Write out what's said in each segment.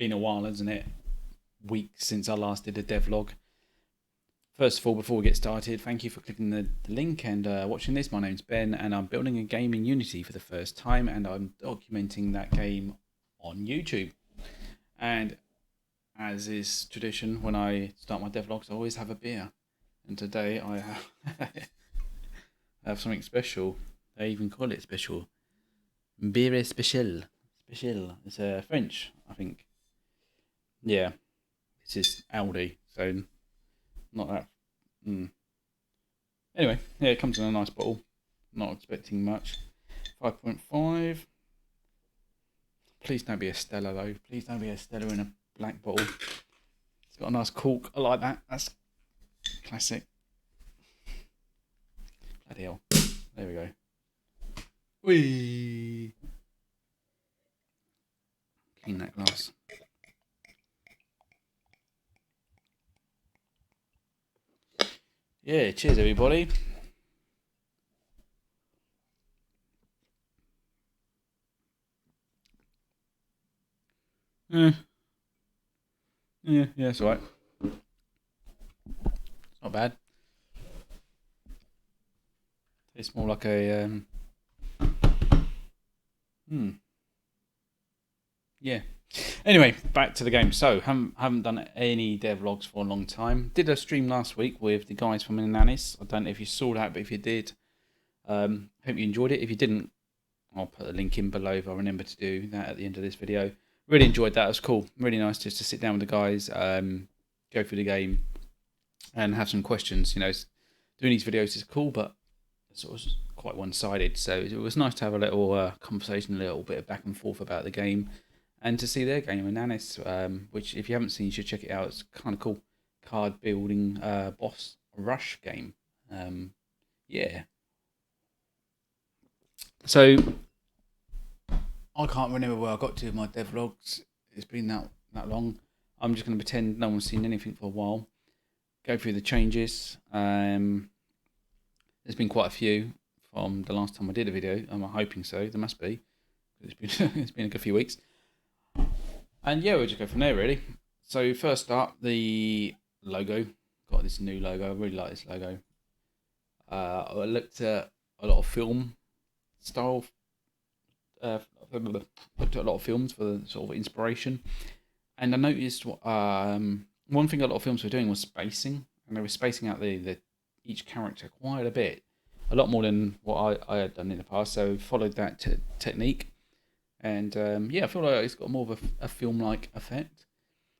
been a while, hasn't it? Weeks since I last did a devlog. First of all, before we get started, thank you for clicking the link and watching this. My name's Ben, and I'm building a game in Unity for the first time, and I'm documenting that game on YouTube. And as is tradition, when I start my devlogs, I always have a beer. And today I have, I have something special. They even call it special. Beer special. Special. It's French, I think. Yeah, this is Aldi, so not that. Anyway, yeah, it comes in a nice bottle. Not expecting much. 5.5. Please don't be a Stella though. Please don't be a Stella in a black bottle. It's got a nice cork. I like that. That's classic. Bloody hell. There we go. Whee! Clean that glass. Yeah, cheers everybody. Yeah, it's alright. It's not bad. Tastes more like a yeah. Anyway, back to the game. So, haven't done any devlogs for a long time. Did a stream last week with the guys from Inanis. I don't know if you saw that, but if you did, hope you enjoyed it. If you didn't, I'll put a link in below if I remember to do that at the end of this video. Really enjoyed that. It was cool. Really nice just to sit down with the guys, go through the game, and have some questions. You know, doing these videos is cool, but it's sort of quite one-sided. So it was nice to have a little conversation, a little bit of back and forth about the game, and to see their game, Inanis, which if you haven't seen, you should check it out. It's kind of cool card building boss rush game. Yeah. So I can't remember where I got to with my devlogs. It's been that long. I'm just going to pretend no one's seen anything for a while. Go through the changes. There's been quite a few from the last time I did a video. I'm hoping so. There must be. It's been a good few weeks. And yeah, we'll just go from there really. So first up, the logo. Got this new logo. I really like this logo. I looked at a lot of film style. Looked at a lot of films for the sort of inspiration, and I noticed one thing a lot of films were doing was spacing, and they were spacing out the each character quite a bit, a lot more than what I had done in the past. So followed that technique. And yeah, I feel like it's got more of a film-like effect,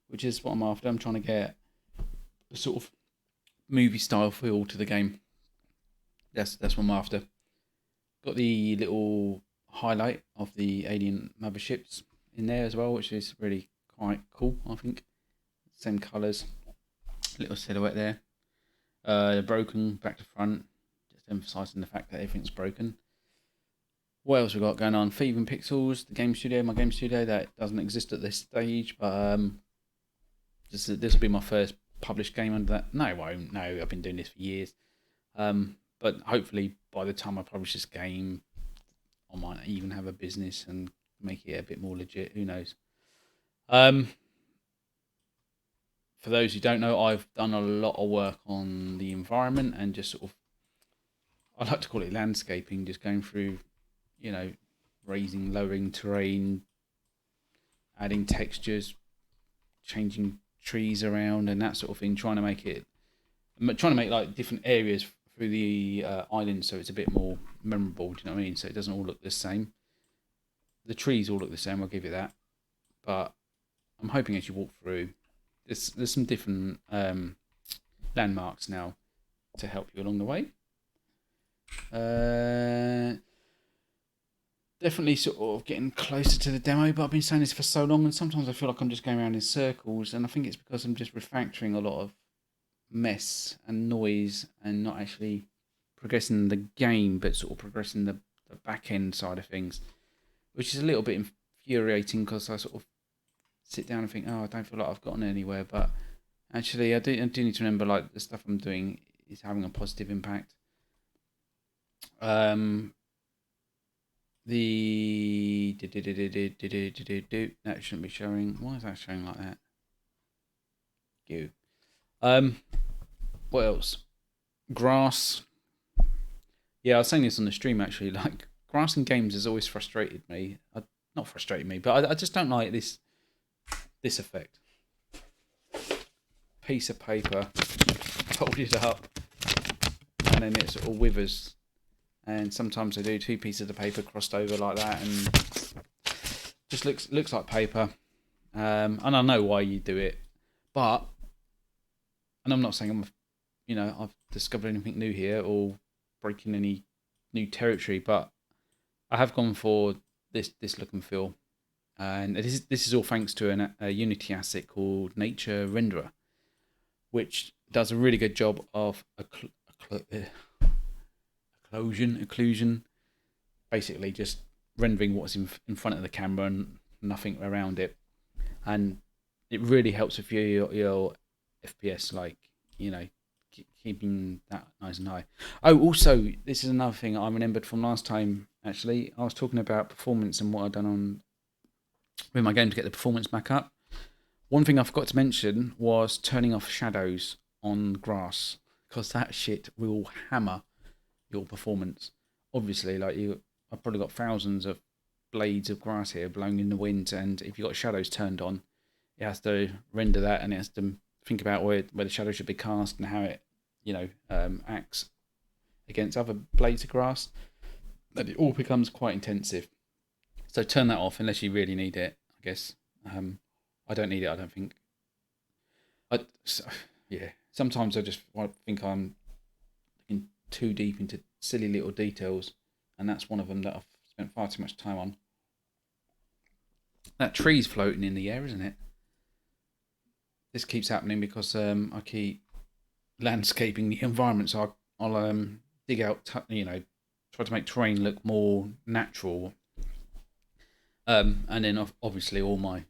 which is what I'm after. I'm trying to get a sort of movie-style feel to the game. That's what I'm after. Got the little highlight of the alien motherships in there as well, which is really quite cool, I think. Same colours. Little silhouette there. Broken back to front. Just emphasising the fact that everything's broken. What else we got going on? Thieving Pixels, the game studio, my game studio that doesn't exist at this stage, but this will be my first published game under that. No, it won't. No, I've been doing this for years. But hopefully by the time I publish this game, I might even have a business and make it a bit more legit. Who knows? For those who don't know, I've done a lot of work on the environment and just sort of, I like to call it landscaping, just going through, you know, raising, lowering terrain, adding textures, changing trees around and that sort of thing, trying to make like different areas through the island so it's a bit more memorable, do you know what I mean? So it doesn't all look the same. The trees all look the same, I'll give you that. But I'm hoping as you walk through, there's some different landmarks now to help you along the way. Definitely sort of getting closer to the demo, but I've been saying this for so long and sometimes I feel like I'm just going around in circles, and I think it's because I'm just refactoring a lot of mess and noise and not actually progressing the game, but sort of progressing the back end side of things, which is a little bit infuriating because I sort of sit down and think, oh, I don't feel like I've gotten anywhere, but actually I do need to remember like the stuff I'm doing is having a positive impact. The that shouldn't be showing. Why is that showing like that? You. What else? Grass. Yeah, I was saying this on the stream actually. Like grass in games has always frustrated me. Not frustrated me, but I just don't like this effect. Piece of paper folded up, and then it sort of withers. And sometimes I do two pieces of paper crossed over like that, and just looks like paper. And I know why you do it, but and I'm not saying I've discovered anything new here or breaking any new territory, but I have gone for this look and feel, and this is all thanks to a Unity asset called Nature Renderer, which does a really good job of occlusion, basically just rendering what's in front of the camera and nothing around it, and it really helps with your FPS, like keeping that nice and high. Oh, also, this is another thing I remembered from last time. Actually, I was talking about performance and what I've done with my game to get the performance back up. One thing I forgot to mention was turning off shadows on grass, because that shit will hammer your performance. Obviously, I've probably got thousands of blades of grass here blowing in the wind, and if you've got shadows turned on, it has to render that, and it has to think about where the shadow should be cast and how it acts against other blades of grass. That it all becomes quite intensive. So turn that off unless you really need it, I guess. I don't need it, I don't think. Yeah, sometimes I just think I'm looking too deep into silly little details, and that's one of them that I've spent far too much time on. That tree's floating in the air, isn't it? This keeps happening because I keep landscaping the environment, so I'll dig out, try to make terrain look more natural. And then obviously all my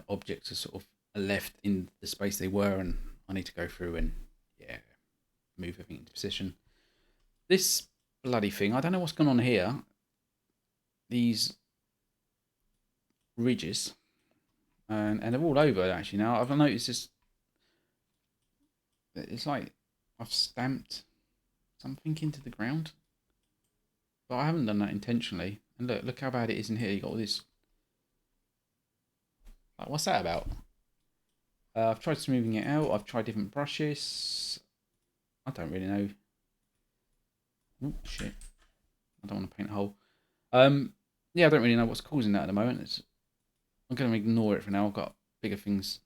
objects are sort of left in the space they were, and I need to go through and move everything into position. This bloody thing, I don't know what's going on here. These ridges, and they're all over actually now. I've noticed this. It's like I've stamped something into the ground, but I haven't done that intentionally. And look how bad it is in here. You got all this. Like, what's that about? I've tried smoothing it out. I've tried different brushes. I don't really know. Oh shit! I don't want to paint a hole. Yeah, I don't really know what's causing that at the moment. I'm going to ignore it for now. I've got bigger things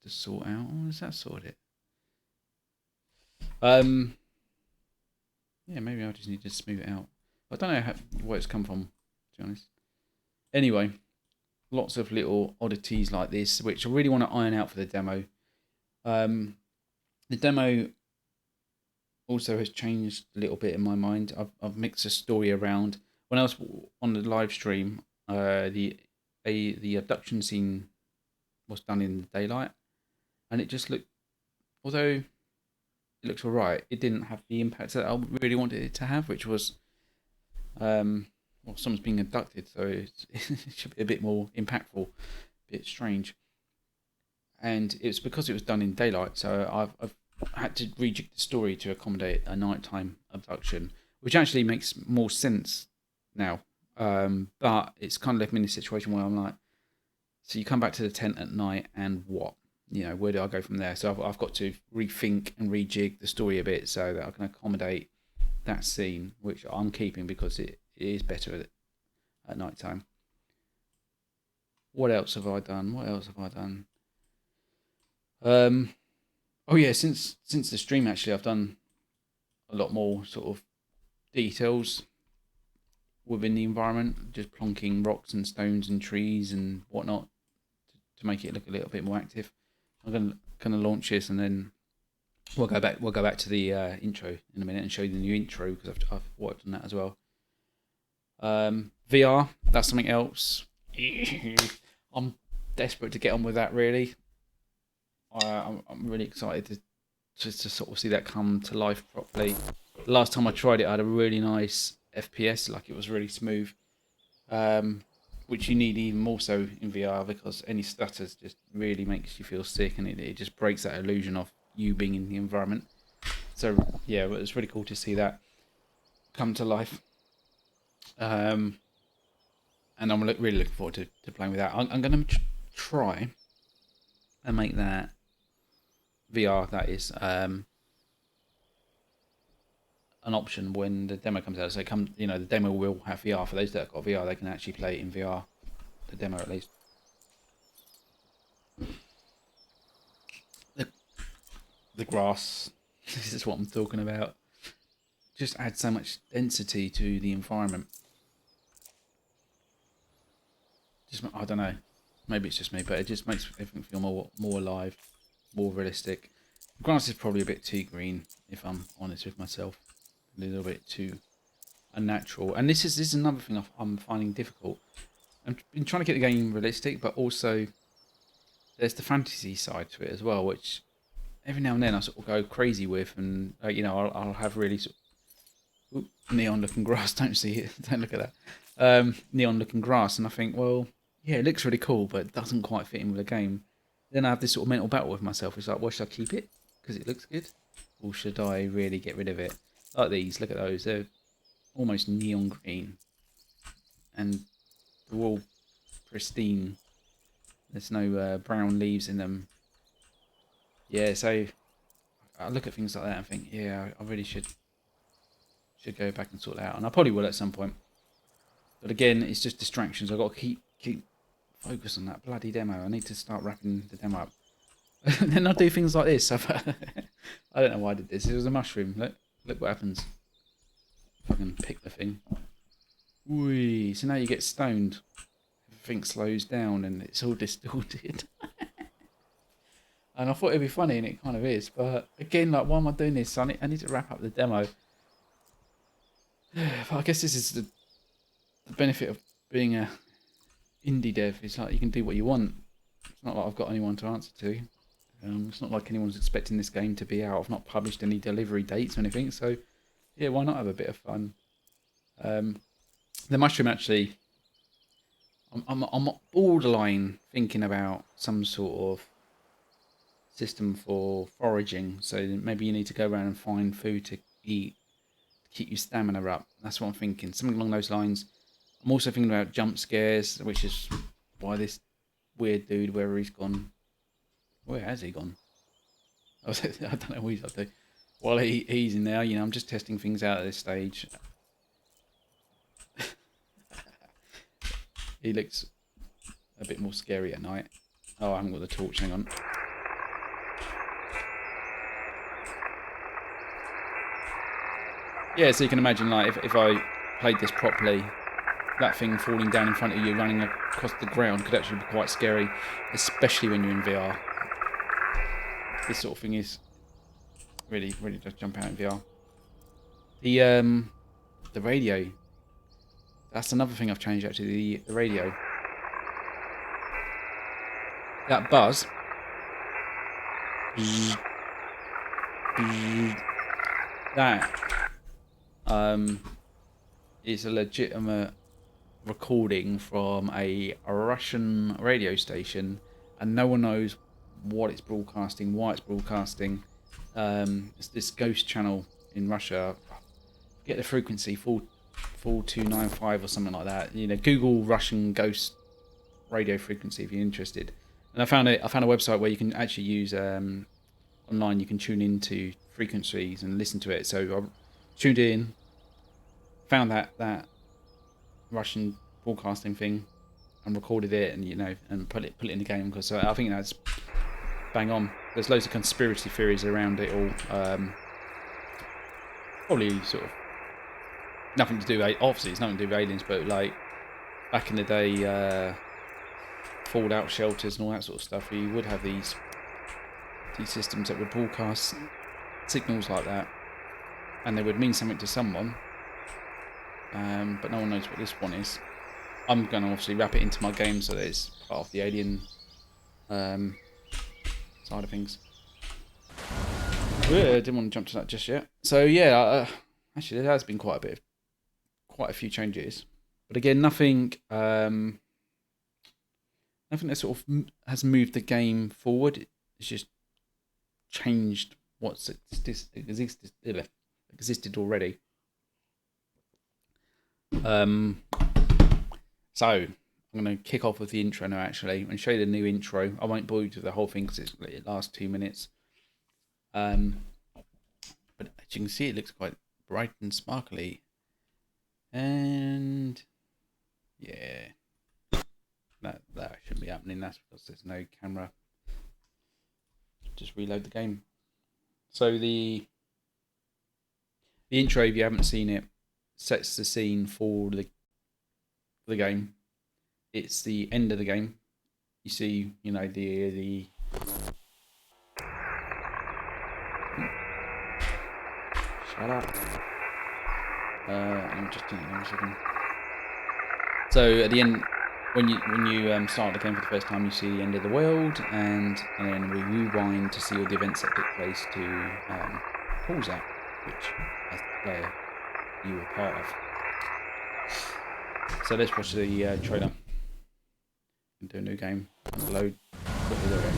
to sort out. Oh, is that sorted? Yeah, maybe I just need to smooth it out. I don't know where it's come from, to be honest. Anyway, lots of little oddities like this, which I really want to iron out for the demo. The demo also has changed a little bit in my mind. I've mixed the story around. When I was on the live stream, the abduction scene was done in the daylight, and it just looked, although it looks alright, it didn't have the impact that I really wanted it to have, which was someone's being abducted, so it should be a bit more impactful, a bit strange. And it's because it was done in daylight, so I've had to rejig the story to accommodate a nighttime abduction, which actually makes more sense now. But it's kind of left me in a situation where I'm like, so you come back to the tent at night, and what? Where do I go from there? So I've got to rethink and rejig the story a bit so that I can accommodate that scene, which I'm keeping because it is better at night time. What else have I done? Oh yeah, since the stream actually, I've done a lot more sort of details within the environment, just plonking rocks and stones and trees and whatnot to make it look a little bit more active. I'm gonna launch this, and then we'll go back to the intro in a minute and show you the new intro, because I've worked on that as well. VR, that's something else. I'm desperate to get on with that, really. I'm really excited to sort of see that come to life properly. The last time I tried it, I had a really nice FPS, like it was really smooth, which you need even more so in VR because any stutters just really makes you feel sick, and it just breaks that illusion of you being in the environment. So yeah, it was really cool to see that come to life. And I'm really looking forward to playing with that. I'm going to try and make that VR, that is, an option when the demo comes out. So the demo will have VR. For those that have got VR, they can actually play it in VR. The demo, at least. The grass. This is what I'm talking about. Just adds so much density to the environment. I don't know. Maybe it's just me, but it just makes everything feel more alive, more realistic. The grass is probably a bit too green, if I'm honest with myself. A little bit too unnatural. And this is another thing I'm finding difficult. I've been trying to get the game realistic, but also there's the fantasy side to it as well, which every now and then I sort of go crazy with, and I'll have really sort of neon-looking grass. Don't see it. Don't look at that. Neon-looking grass, and I think, well, yeah, it looks really cool, but it doesn't quite fit in with the game. Then I have this sort of mental battle with myself. It's like, well, should I keep it because it looks good, or should I really get rid of it? Like these, look at those. They're almost neon green, and they're all pristine. There's no brown leaves in them. Yeah, so I look at things like that and think, yeah, I really should go back and sort that out, and I probably will at some point. But again, it's just distractions. I've got to keep focus on that bloody demo. I need to start wrapping the demo up. And then I'll do things like this. I don't know why I did this. It was a mushroom. Look what happens. If I can pick the thing. Whee! So now you get stoned. Everything slows down and it's all distorted. And I thought it'd be funny, and it kind of is. But again, like, why am I doing this? I need to wrap up the demo. But I guess this is the benefit of being a indie dev. It's like you can do what you want. It's not like I've got anyone to answer to. It's not like anyone's expecting this game to be out. I've not published any delivery dates or anything. So yeah, why not have a bit of fun? The mushroom, actually, I'm borderline thinking about some sort of system for foraging. So maybe you need to go around and find food to eat to keep your stamina up. That's what I'm thinking. Something along those lines. I'm also thinking about jump scares, which is why this weird dude, wherever he's gone. Where has he gone? I don't know what he's up to. While he's in there, I'm just testing things out at this stage. He looks a bit more scary at night. Oh, I haven't got the torch, hang on. Yeah, so you can imagine, like, if I played this properly, that thing falling down in front of you, running across the ground, could actually be quite scary, especially when you're in VR. This sort of thing is really does jump out in VR. The radio. That's another thing I've changed, actually. The radio. That buzz. That is a legitimate recording from a Russian radio station, and no one knows what it's broadcasting, why it's broadcasting. It's this ghost channel in Russia. Get the frequency, 4295 or something like that. Google Russian ghost radio frequency if you're interested. And I found a website where you can actually use online. You can tune into frequencies and listen to it. So I tuned in, found that Russian broadcasting thing, and recorded it, and put it in the game. Because I think that's bang on. There's loads of conspiracy theories around it all. Probably sort of nothing to do. Obviously, it's nothing to do with aliens, but like back in the day, fallout shelters and all that sort of stuff. You would have these systems that would broadcast signals like that, and they would mean something to someone. But no one knows what this one is. I'm going to obviously wrap it into my game so that it's part of the alien side of things. I didn't want to jump to that just yet. So yeah, actually there has been quite a bit quite a few changes, but again, nothing that sort of has moved the game forward. It's just changed what's existed already. So I'm going to kick off with the intro now, actually, and show you the new intro. I won't bore you to the whole thing because it lasts 2 minutes. But as you can see, it looks quite bright and sparkly. And yeah, that shouldn't be happening. That's because there's no camera. Just reload the game. So the intro, if you haven't seen it, sets the scene for the game. It's the end of the game. You see, the shut up. I'm just doing it in a second. So at the end, when you start the game for the first time, you see the end of the world, and then we rewind to see all the events that took place to pause that, which as the player you were part of. So let's watch the trailer and do a new game and load quickly there.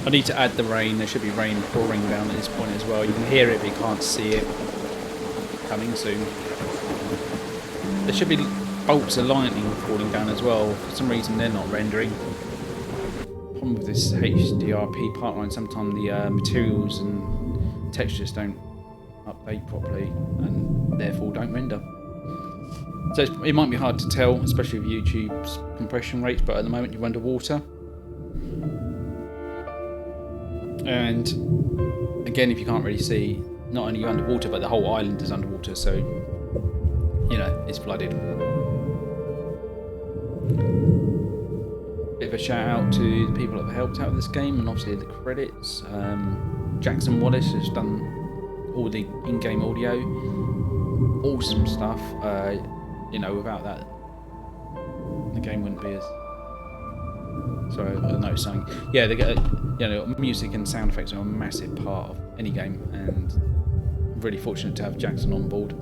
I need to add the rain. There should be rain pouring down at this point as well. You can hear it, but you can't see it coming soon. There should be bolts of lightning falling down as well. For some reason, they're not rendering. The problem with this HDRP part line, sometimes the materials and textures don't update properly, and therefore don't render. So it might be hard to tell, especially with YouTube's compression rates. But at the moment, you're underwater. And again, if you can't really see, not only are you underwater, but the whole island is underwater, so it's flooded. Bit of a shout out to the people that have helped out with this game, and obviously the credits. Jackson Wallace has done all the in-game audio. Awesome stuff. Without that, the game wouldn't be as... Sorry, I noticed something. Yeah, they get music and sound effects are a massive part of any game, and I'm really fortunate to have Jackson on board.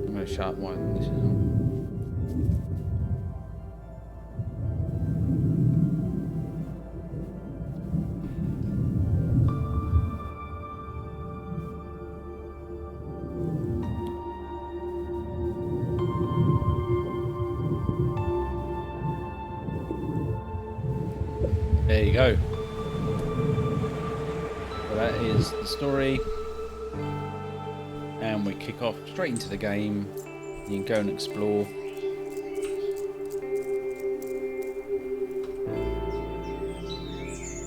I'm going to shut up while this is on. There you go. So that is the story. And we kick off straight into the game. You can go and explore.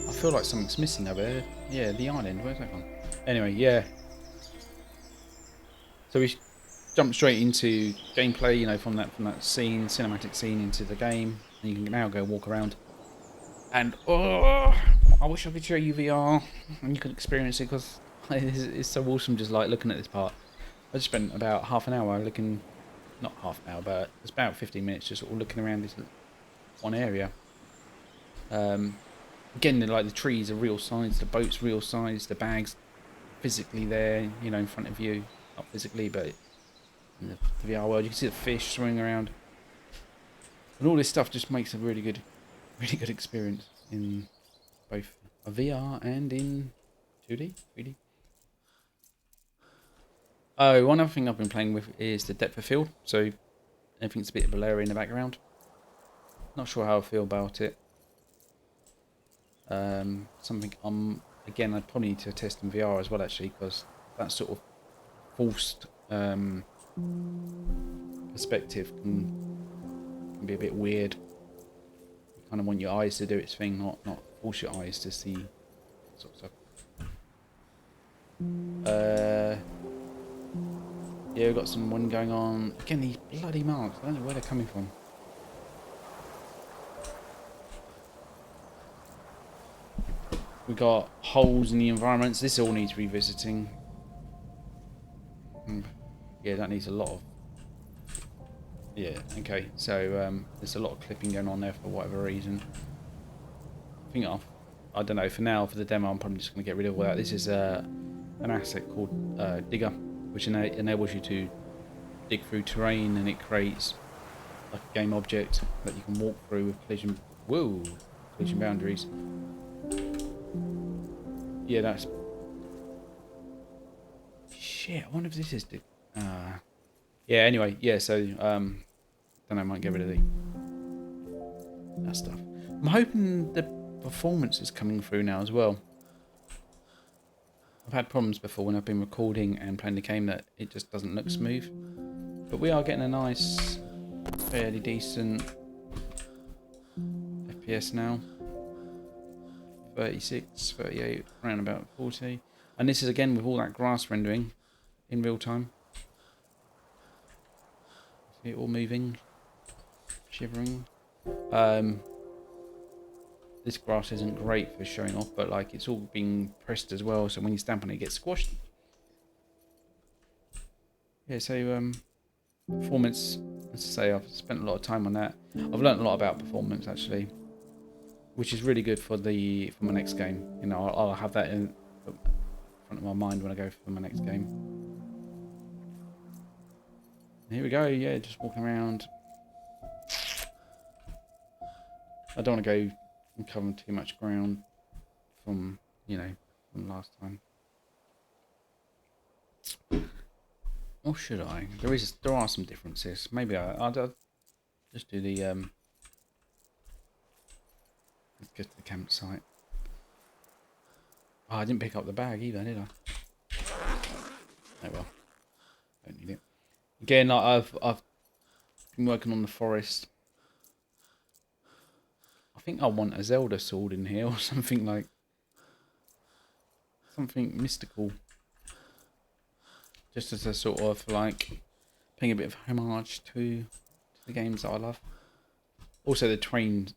I feel like something's missing over there. Yeah, the island. Where's that gone? Anyway, yeah. So we jump straight into gameplay, from that scene, cinematic scene, into the game. And you can now go walk around. And I wish I could show you VR and you could experience it, because it's so awesome just like looking at this part. I just spent about half an hour looking, not half an hour, but it's about 15 minutes just all looking around this one area. Again, the trees are real size, the boat's real size, the bags physically there, in front of you. Not physically, but in the VR world, you can see the fish swimming around. And all this stuff just makes a really good experience in both a VR and in 2D, 3D. Oh, one other thing I've been playing with is the depth of field, so everything's a bit blurry in the background. Not sure how I feel about it. Something again, I'd probably need to test in VR as well, actually, because that sort of forced perspective can be a bit weird. Kind of want your eyes to do its thing, not force your eyes to see sort of stuff. Yeah, we've got some wind going on. Again, these bloody marks. I don't know where they're coming from. We got holes in the environments. This all needs revisiting. Yeah, that needs a lot of... Yeah, okay. So there's a lot of clipping going on there for whatever reason. I don't know, for now, for the demo, I'm probably just going to get rid of all that. This is an asset called Digger, which enables you to dig through terrain, and it creates like a game object that you can walk through with collision boundaries. Yeah, that's... Shit, I wonder if this is... Yeah, anyway, yeah, so, don't know, I might get rid of that stuff. I'm hoping the performance is coming through now as well. I've had problems before when I've been recording and playing the game that it just doesn't look smooth. But we are getting a nice, fairly decent FPS now. 36, 38, around about 40. And this is again with all that grass rendering in real time. See it all moving, shivering. This grass isn't great for showing off, but like it's all being pressed as well, so when you stamp on it, it gets squashed. Yeah, so performance, as I say, I've spent a lot of time on that. I've learnt a lot about performance actually, which is really good for my next game. You know, I'll have that in front of my mind when I go for my next game. Here we go. Yeah, just walking around. I don't want to go and cover too much ground from, you know, from last time. Or should I? There are some differences. Maybe I'll just do the let's go to the campsite. Oh, I didn't pick up the bag either, did I? Oh well, don't need it. Again, I've been working on the forest. I think I want a Zelda sword in here or something like something mystical. Just as a sort of like paying a bit of homage to the games that I love. Also, the terrain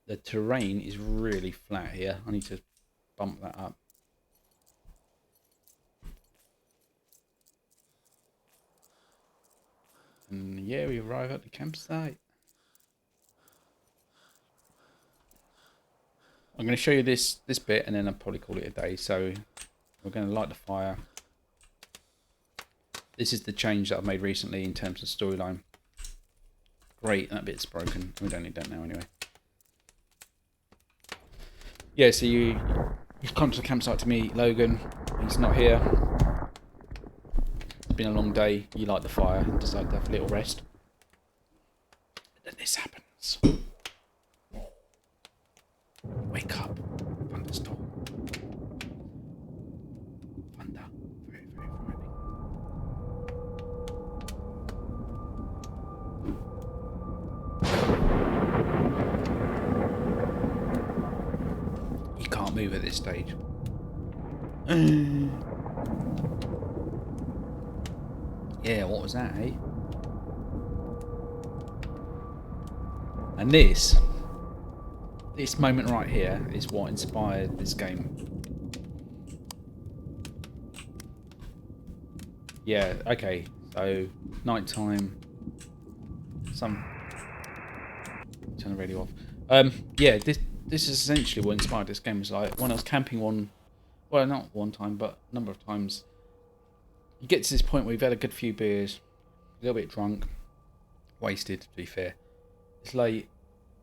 is really flat here. I need to bump that up. And yeah, we arrive at the campsite. I'm going to show you this bit, and then I'll probably call it a day. So we're going to light the fire. This is the change that I've made recently in terms of storyline. Great, that bit's broken. We don't need that now anyway. Yeah, so you've come to the campsite to meet Logan. He's not here. It's been a long day. You light the fire and decide to have a little rest. And then this happens. Wake up. Thunderstorm. Thunder. Very, very frightening. You can't move at this stage. Yeah, what was that, eh? And this moment right here is what inspired this game. Yeah, okay, so nighttime. Turn the radio off. Yeah, this is essentially what inspired this game. It's like when I was camping well, not one time, but a number of times. You get to this point where you've had a good few beers, a little bit drunk, wasted to be fair. It's late,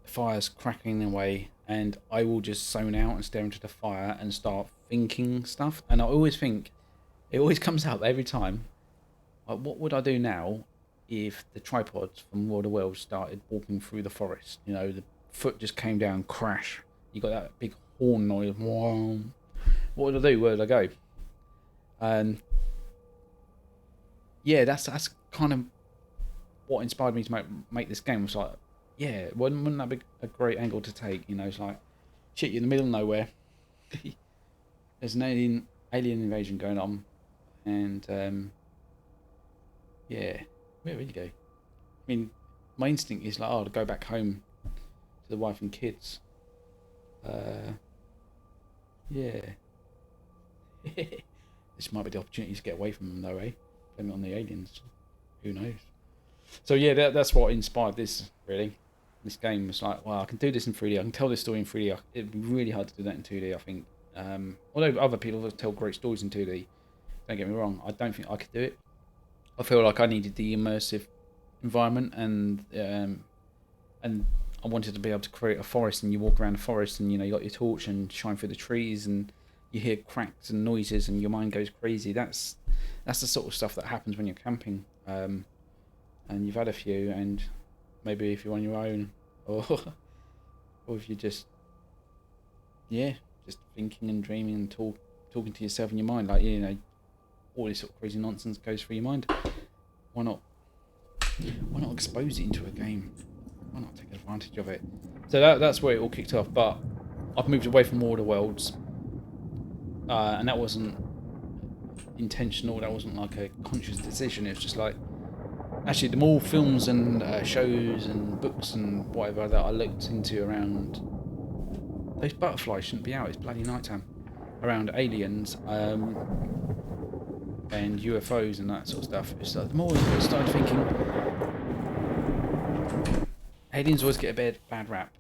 the fire's crackling away, and I will just zone out and stare into the fire and start thinking stuff. And I always think, it always comes out every time, like, what would I do now if the tripods from World of Worlds started walking through the forest? You know, the foot just came down, crash. You got that big horn noise. What would I do? Where would I go? And yeah, that's kind of what inspired me to make this game. It was like, yeah, wouldn't that be a great angle to take? You know, it's like, shit, you're in the middle of nowhere. There's an alien invasion going on, and yeah, where would you go? I mean, my instinct is like, oh, to go back home to the wife and kids. Yeah. This might be the opportunity to get away from them, though, eh? Blame it on the aliens. Who knows? So yeah, that's what inspired this. Really, this game was like, well, I can do this in 3D. I can tell this story in 3D. It'd be really hard to do that in 2D. I think. Although other people tell great stories in 2D. Don't get me wrong. I don't think I could do it. I feel like I needed the immersive environment, and I wanted to be able to create a forest, and you walk around the forest, and you got your torch and shine through the trees, and you hear cracks and noises, and your mind goes crazy. That's the sort of stuff that happens when you're camping. And you've had a few, and maybe if you're on your own, or or if you're just just thinking and dreaming and talking to yourself in your mind, like all this sort of crazy nonsense goes through your mind. Why not? Why not expose it into a game? Why not take advantage of it? So that's where it all kicked off. But I've moved away from Water Worlds, and that wasn't intentional. That wasn't like a conscious decision. It was just like, actually, the more films and shows and books and whatever that I looked into around, those butterflies shouldn't be out. It's bloody nighttime. Around aliens and UFOs and that sort of stuff. It's like, the more I started thinking, aliens always get a bad rap.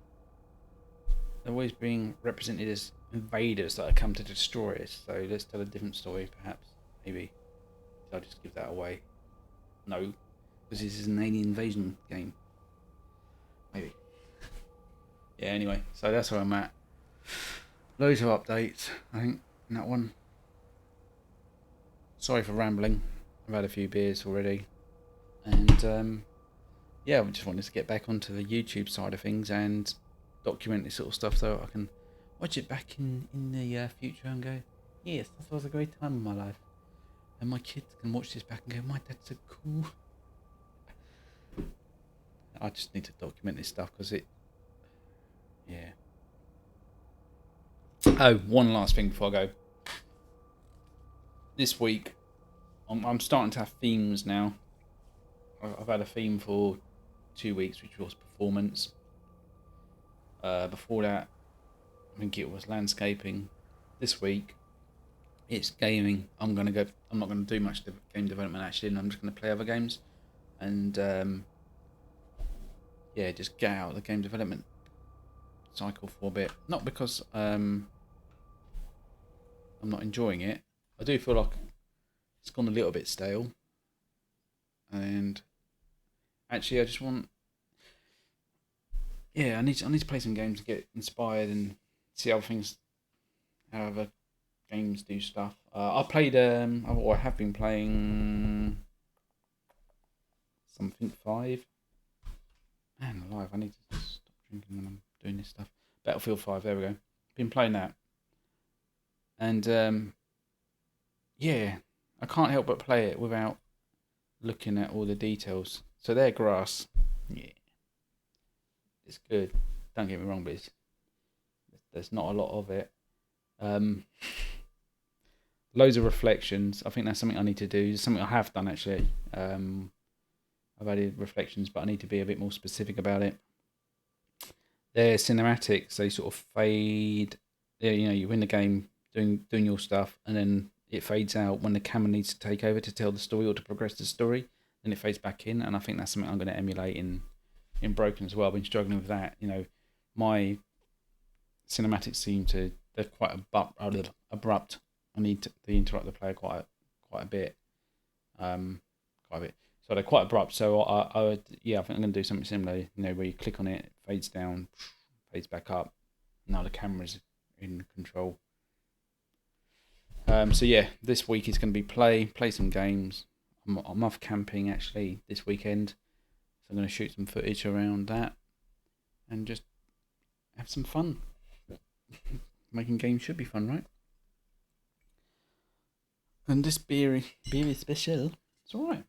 They're always being represented as invaders that have come to destroy us. So let's tell a different story, perhaps. Maybe. I'll just give that away. No. Because this is an alien invasion game. Maybe. Yeah, anyway. So that's where I'm at. Loads of updates, I think, in that one. Sorry for rambling. I've had a few beers already. And, yeah, I just wanted to get back onto the YouTube side of things and document this sort of stuff so I can watch it back in the future and go, yes, that was a great time in my life. And my kids can watch this back and go, my dad's so cool. I just need to document this stuff because yeah. Oh, one last thing before I go. This week, I'm starting to have themes now. I've had a theme for 2 weeks, which was performance. Before that, I think it was landscaping. This week, it's gaming. I'm not going to do much game development actually, and I'm just going to play other games, and just get out of the game development cycle for a bit. Not because I'm not enjoying it. I do feel like it's gone a little bit stale, and actually I just want, I need to play some games to get inspired and see how other games do stuff. I played I have been playing something 5. Man alive, I need to stop drinking when I'm doing this stuff. Battlefield 5, there we go. Been playing that. And I can't help but play it without looking at all the details. So there, grass. Yeah. It's good. Don't get me wrong, but there's not a lot of it. Loads of reflections. I think that's something I need to do. It's something I have done actually. I've added reflections, but I need to be a bit more specific about it. They're cinematics. They sort of fade. You win the game doing your stuff, and then it fades out when the camera needs to take over to tell the story or to progress the story. Then it fades back in, and I think that's something I'm going to emulate in Broken as well. I've been struggling with that. My cinematics they're quite abrupt. I need to interrupt the player quite a bit. So they're quite abrupt. So I think I'm going to do something similar. Where you click on it, it fades down, fades back up. Now the camera's in control. This week is going to be play some games. I'm off camping actually this weekend, so I'm going to shoot some footage around that and just have some fun. Making games should be fun, right? And this beer is special. It's alright.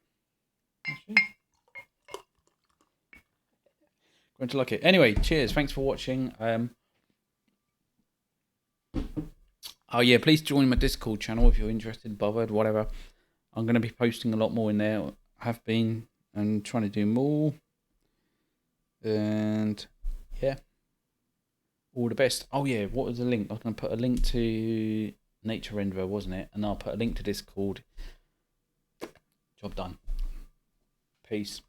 Going to like it. Anyway, cheers. Thanks for watching. Please join my Discord channel if you're interested, bothered, whatever. I'm going to be posting a lot more in there. I have been and trying to do more. And yeah, All the best. Oh yeah, what was the link? I was going to put a link to Nature Renderer, wasn't it? And I'll put a link to Discord. Job done. Peace.